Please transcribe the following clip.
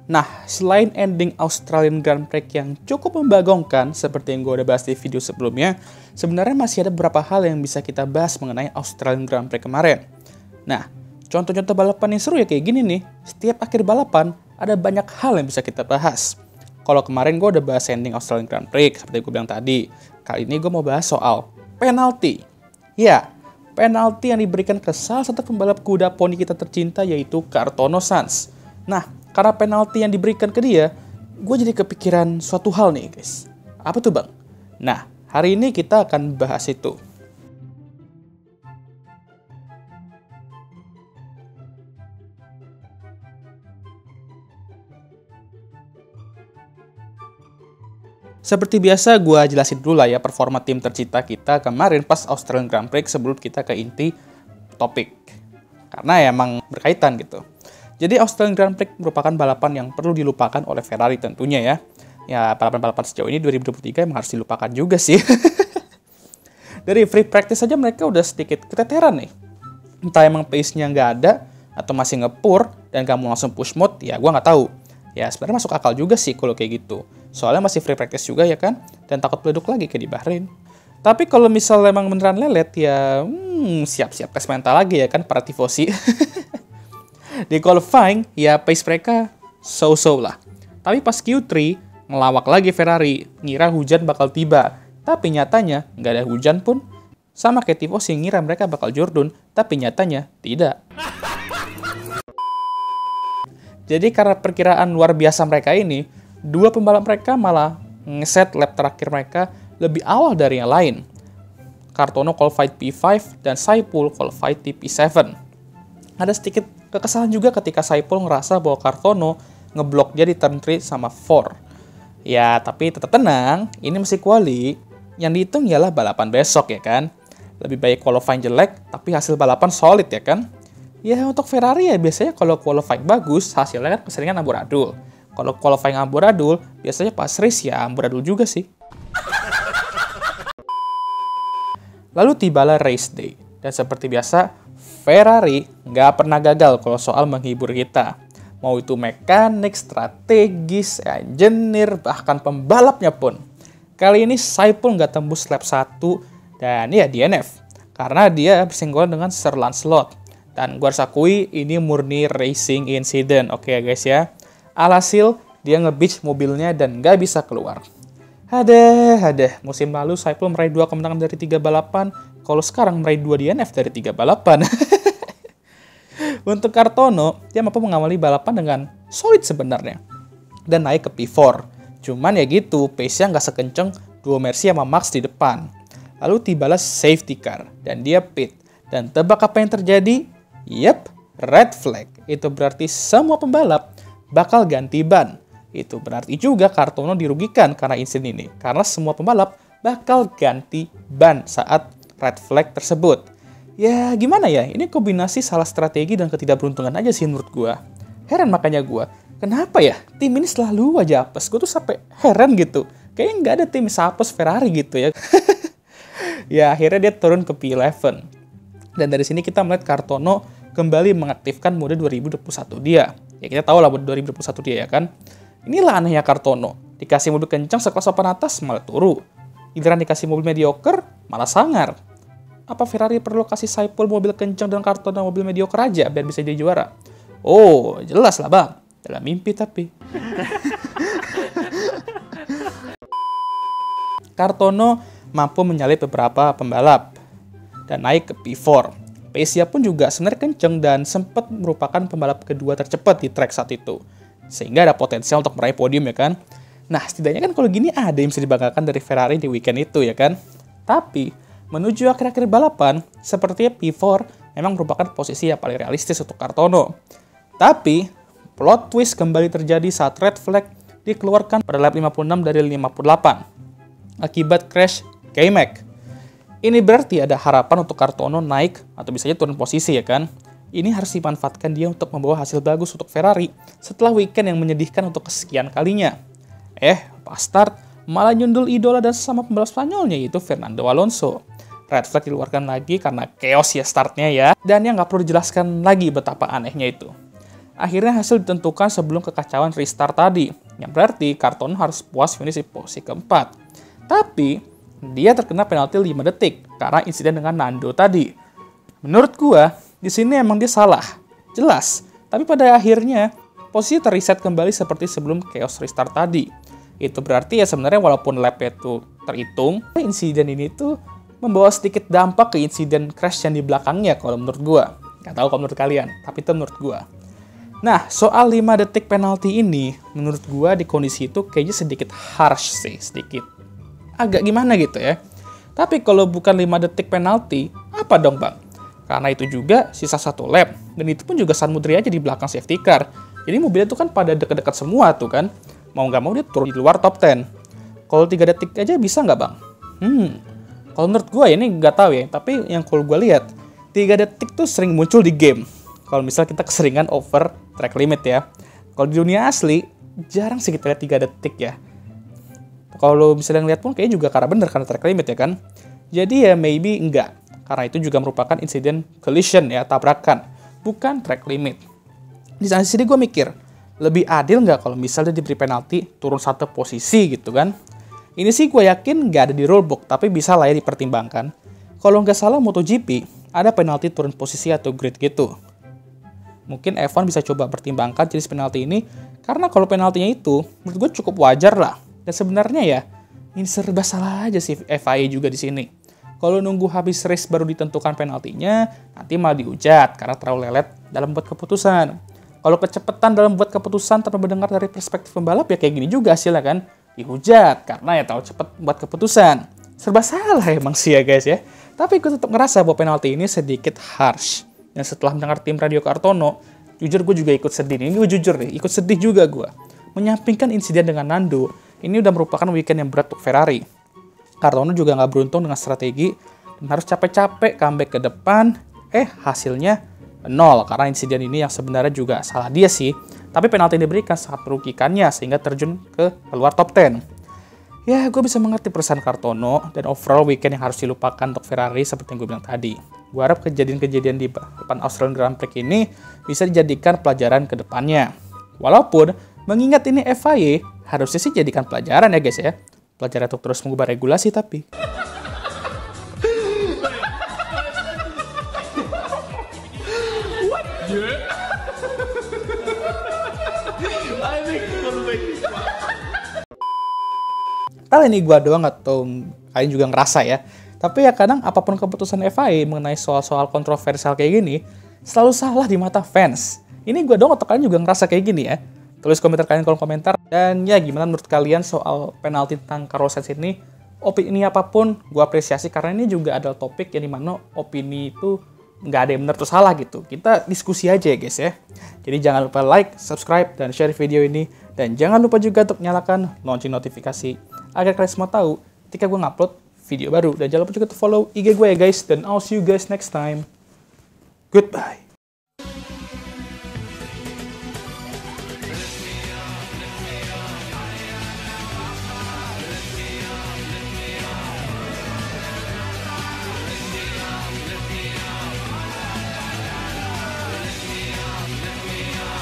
Nah, selain ending Australian Grand Prix yang cukup membagongkan, seperti yang gue udah bahas di video sebelumnya, sebenarnya masih ada beberapa hal yang bisa kita bahas mengenai Australian Grand Prix kemarin. Nah, contoh-contoh balapan yang seru ya kayak gini nih. Setiap akhir balapan, ada banyak hal yang bisa kita bahas. Kalau kemarin gue udah bahas ending Australian Grand Prix, seperti gue bilang tadi. Kali ini gue mau bahas soal penalti. Ya, penalti yang diberikan ke salah satu pembalap kuda poni kita tercinta, yaitu Kartono Sans. Nah, karena penalti yang diberikan ke dia, gue jadi kepikiran suatu hal nih guys. Apa tuh bang? Nah, hari ini kita akan bahas itu. Seperti biasa, gue jelasin dulu lah ya performa tim tercinta kita kemarin pas Australian Grand Prix sebelum kita ke inti topik. Karena ya emang berkaitan gitu. Jadi Australian Grand Prix merupakan balapan yang perlu dilupakan oleh Ferrari tentunya ya. Ya balapan-balapan sejauh ini 2023 emang harus dilupakan juga sih. Dari free practice saja mereka udah sedikit keteteran nih. Entah emang pace-nya nggak ada atau masih ngepur dan kamu langsung push mode, ya gue nggak tahu. Ya sebenarnya masuk akal juga sih kalau kayak gitu. Soalnya masih free practice juga ya kan, dan takut meleduk lagi kayak di Bahrain. Tapi kalau misalnya emang beneran lelet ya siap-siap tes mental lagi ya kan para tifosi. Di qualifying, ya pace mereka so-so lah. Tapi pas Q3, ngelawak lagi Ferrari, ngira hujan bakal tiba. Tapi nyatanya, nggak ada hujan pun. Sama kayak tifosi ngira mereka bakal Jordan, tapi nyatanya tidak. Jadi karena perkiraan luar biasa mereka ini, dua pembalap mereka malah ngeset lap terakhir mereka lebih awal dari yang lain. Kartono qualified P5 dan Saipul qualified di P7. Ada sedikit kekesalan juga ketika Saipul ngerasa bahwa Kartono ngeblok dia di turn 3 sama 4. Ya, tapi tetap tenang, ini masih quali. Yang dihitung ialah balapan besok ya kan. Lebih baik qualifying jelek, tapi hasil balapan solid ya kan. Ya, untuk Ferrari ya biasanya kalau qualifying bagus, hasilnya kan keseringan amburadul. Kalau qualifying amburadul, biasanya pas race ya amburadul juga sih. Lalu tibalah race day. Dan seperti biasa, Ferrari nggak pernah gagal kalau soal menghibur kita. Mau itu mekanik, strategis, engineer, bahkan pembalapnya pun. Kali ini Saipul nggak tembus lap 1 dan ya DNF. Karena dia bersenggolan dengan Sir Lancelot. Dan gue harus akui ini murni racing incident. Oke ya guys ya. Alhasil dia nge-beach mobilnya dan nggak bisa keluar. Ada. Musim lalu Saipul meraih 2 kemenangan dari 3 balapan. Kalau sekarang meraih 2 DNF dari 3 balapan. Untuk Kartono, dia mampu mengawali balapan dengan solid sebenarnya. Dan naik ke P4. Cuman ya gitu, pace-nya nggak sekenceng duo Mercy sama Max di depan. Lalu tibalah safety car, dan dia pit. Dan tebak apa yang terjadi? Yep, red flag. Itu berarti semua pembalap bakal ganti ban. Itu berarti juga Kartono dirugikan karena insiden ini. Karena semua pembalap bakal ganti ban saat red flag tersebut. Ya gimana ya, ini kombinasi salah strategi dan ketidakberuntungan aja sih menurut gue. Heran makanya gue, kenapa ya tim ini selalu aja apes. Gue tuh sampai heran gitu. Kayaknya nggak ada tim apes Ferrari gitu ya. Ya akhirnya dia turun ke P11. Dan dari sini kita melihat Kartono kembali mengaktifkan mode 2021 dia. Ya kita tahu lah mode 2021 dia ya kan. Inilah anehnya Kartono. Dikasih mobil kencang sekelas papan atas malah turu. Giliran dikasih mobil mediocre malah sangar. Apa Ferrari perlu kasih Saipul mobil kencang dan Kartono mobil mediocre aja biar bisa jadi juara? Oh, jelas lah bang. Dalam mimpi tapi. Kartono mampu menyalip beberapa pembalap dan naik ke P4. Pace-nya pun juga sebenarnya kenceng dan sempat merupakan pembalap kedua tercepat di track saat itu. Sehingga ada potensial untuk meraih podium ya kan. Nah setidaknya kan kalau gini ada yang bisa dibanggakan dari Ferrari di weekend itu ya kan. Tapi menuju akhir-akhir balapan, sepertinya P4 memang merupakan posisi yang paling realistis untuk Kartono. Tapi plot twist kembali terjadi saat red flag dikeluarkan pada lap 56 dari 58 akibat crash K-Mag. Ini berarti ada harapan untuk Kartono naik atau bisa turun posisi ya kan. Ini harus dimanfaatkan dia untuk membawa hasil bagus untuk Ferrari setelah weekend yang menyedihkan untuk kesekian kalinya. Pas start malah nyundul idola dan sesama pembalap Spanyolnya yaitu Fernando Alonso. Red flag dikeluarkan lagi karena chaos ya startnya ya. Dan yang nggak perlu dijelaskan lagi betapa anehnya itu. Akhirnya hasil ditentukan sebelum kekacauan restart tadi, yang berarti Kartono harus puas finish di posisi keempat. Tapi, dia terkena penalti 5 detik karena insiden dengan Nando tadi. Menurut gua, di sini emang dia salah. Jelas. Tapi pada akhirnya, posisi terreset kembali seperti sebelum chaos restart tadi. Itu berarti ya sebenarnya walaupun lap-nya itu terhitung, insiden ini tuh membawa sedikit dampak ke insiden crash yang di belakangnya kalau menurut gua. Gak tahu kalau menurut kalian, tapi itu menurut gua. Nah, soal 5 detik penalti ini, menurut gua di kondisi itu kayaknya sedikit harsh sih, sedikit. Agak gimana gitu ya. Tapi kalau bukan 5 detik penalti, apa dong bang? Karena itu juga sisa 1 lap, dan itu pun juga Sanmudri aja di belakang safety car. Jadi mobilnya itu kan pada dekat-dekat semua tuh kan. Mau nggak mau dia turun di luar top 10. Kalau 3 detik aja bisa nggak bang? Kalau menurut gue ini nggak tahu ya, tapi yang kalau gue lihat 3 detik tuh sering muncul di game. Kalau misal kita keseringan over track limit ya. Kalau di dunia asli jarang sih kita lihat 3 detik ya. Kalau misalnya ngeliat pun kayaknya juga karena bener karena track limit ya kan. Jadi ya maybe enggak. Karena itu juga merupakan insiden collision ya, tabrakan, bukan track limit. Di sana sini gue mikir, lebih adil nggak kalau misalnya diberi penalti turun 1 posisi gitu kan? Ini sih gue yakin nggak ada di rulebook, tapi bisa lah ya dipertimbangkan. Kalau nggak salah MotoGP, ada penalti turun posisi atau grid gitu. Mungkin F1 bisa coba pertimbangkan jenis penalti ini, karena kalau penaltinya itu, menurut gue cukup wajar lah. Dan sebenarnya ya, ini serba salah aja sih FIA juga di sini. Kalau nunggu habis race baru ditentukan penaltinya, nanti malah dihujat karena terlalu lelet dalam membuat keputusan. Kalau kecepatan dalam membuat keputusan tanpa mendengar dari perspektif pembalap ya kayak gini juga hasilnya kan. Dihujat karena ya terlalu cepat membuat keputusan. Serba salah emang sih ya guys ya. Tapi gue tetap ngerasa bahwa penalti ini sedikit harsh. Dan setelah mendengar tim Radio Kartono, jujur gue juga ikut sedih. Ini gue jujur nih, ikut sedih juga gue. Menyampingkan insiden dengan Nando, ini udah merupakan weekend yang berat untuk Ferrari. Kartono juga nggak beruntung dengan strategi dan harus capek-capek comeback ke depan. Hasilnya 0 karena insiden ini yang sebenarnya juga salah dia sih. Tapi penalti yang diberikan sangat merugikannya sehingga terjun ke keluar top 10. Ya, gue bisa mengerti perasaan Kartono dan overall weekend yang harus dilupakan untuk Ferrari seperti yang gue bilang tadi. Gue harap kejadian-kejadian di depan Australian Grand Prix ini bisa dijadikan pelajaran ke depannya. Walaupun mengingat ini FIA, harusnya sih jadikan pelajaran ya guys ya. Pelajaran untuk terus mengubah regulasi tapi. Entah ini gue doang atau kalian juga ngerasa ya. Tapi ya kadang apapun keputusan FIA mengenai soal-soal kontroversial kayak gini, selalu salah di mata fans. Ini gue doang atau kalian juga ngerasa kayak gini ya? Tulis komentar kalian kolom komentar. Dan ya gimana menurut kalian soal penalti tentang Carlos Sainz ini? Opini apapun gue apresiasi karena ini juga adalah topik yang dimana opini itu nggak ada yang benar atau salah gitu. Kita diskusi aja ya guys ya. Jadi jangan lupa like, subscribe, dan share video ini. Dan jangan lupa juga untuk nyalakan lonceng notifikasi agar kalian semua tahu ketika gue ngupload video baru. Dan jangan lupa juga untuk follow IG gue ya guys. Dan I'll see you guys next time. Goodbye.